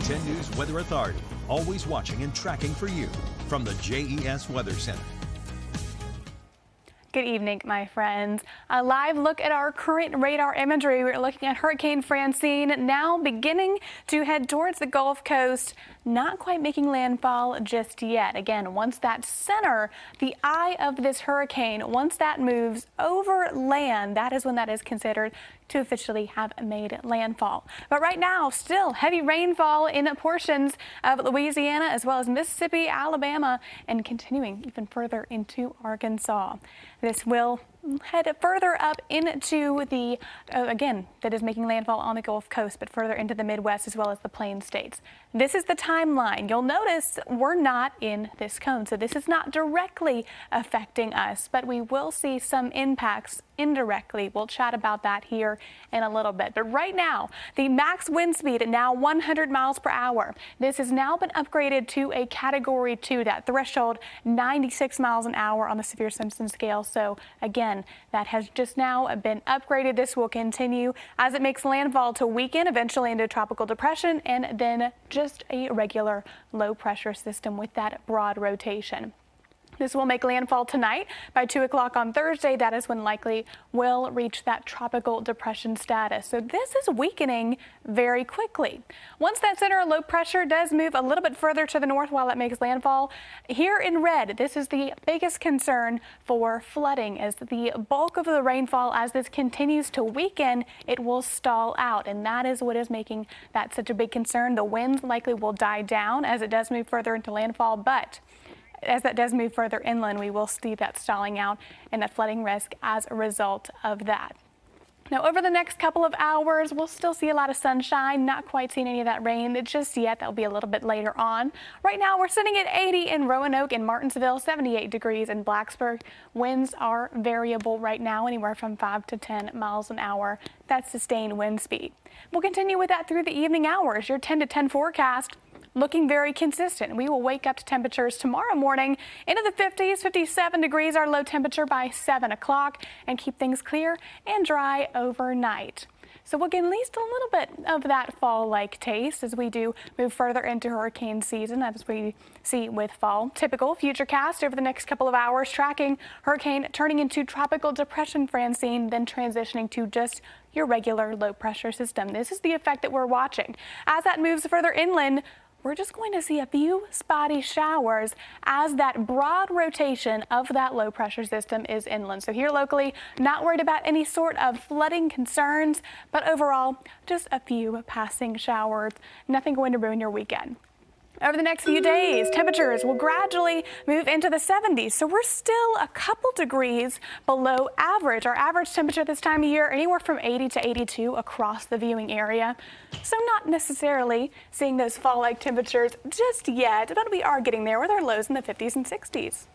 10 News Weather Authority, always watching and tracking for you from the JES Weather Center. Good evening, my friends. A live look at our current radar imagery. We're looking at Hurricane Francine now beginning to head towards the Gulf Coast, not quite making landfall just yet. Again, once that center, the eye of this hurricane, once that moves over land, that is when that is considered to officially have made landfall. But right now, still heavy rainfall in portions of Louisiana as well as Mississippi, Alabama, and continuing even further into Arkansas. This will head further up into the, again, that is making landfall on the Gulf Coast, but further into the Midwest as well as the Plain States. This is the timeline. You'll notice we're not in this cone, so this is not directly affecting us, but we will see some impacts indirectly. We'll chat about that here in a little bit. But right now, the max wind speed at now 100 miles per hour. This has now been upgraded to a Category 2, that threshold 96 miles an hour on the severe Simpson scale. So again, that has just now been upgraded. This will continue as it makes landfall to weaken eventually into tropical depression and then just a regular low pressure system with that broad rotation. This will make landfall tonight by 2 o'clock on Thursday. That is when likely will reach that tropical depression status. So this is weakening very quickly. Once that center of low pressure does move a little bit further to the north while it makes landfall, here in red, this is the biggest concern for flooding, as the bulk of the rainfall, as this continues to weaken, it will stall out. And that is what is making that such a big concern. The winds likely will die down as it does move further into landfall, but as that does move further inland, we will see that stalling out and that flooding risk as a result of that. Now, over the next couple of hours, we'll still see a lot of sunshine, not quite seeing any of that rain just yet. That'll be a little bit later on. Right now, we're sitting at 80 in Roanoke and Martinsville, 78 degrees in Blacksburg. Winds are variable right now, anywhere from 5 to 10 miles an hour. That's sustained wind speed. We'll continue with that through the evening hours. Your 10 to 10 forecast looking very consistent. We will wake up to temperatures tomorrow morning into the 50s, 57 degrees, our low temperature by 7 o'clock, and keep things clear and dry overnight. So we'll get at least a little bit of that fall-like taste as we do move further into hurricane season, as we see with fall. Typical futurecast over the next couple of hours, tracking hurricane turning into tropical depression Francine, then transitioning to just your regular low pressure system. This is the effect that we're watching. As that moves further inland, we're just going to see a few spotty showers as that broad rotation of that low pressure system is inland. So here locally, not worried about any sort of flooding concerns, but overall, just a few passing showers. Nothing going to ruin your weekend. Over the next few days, temperatures will gradually move into the 70s. So we're still a couple degrees below average. Our average temperature this time of year, anywhere from 80 to 82 across the viewing area. So not necessarily seeing those fall-like temperatures just yet, but we are getting there with our lows in the 50s and 60s.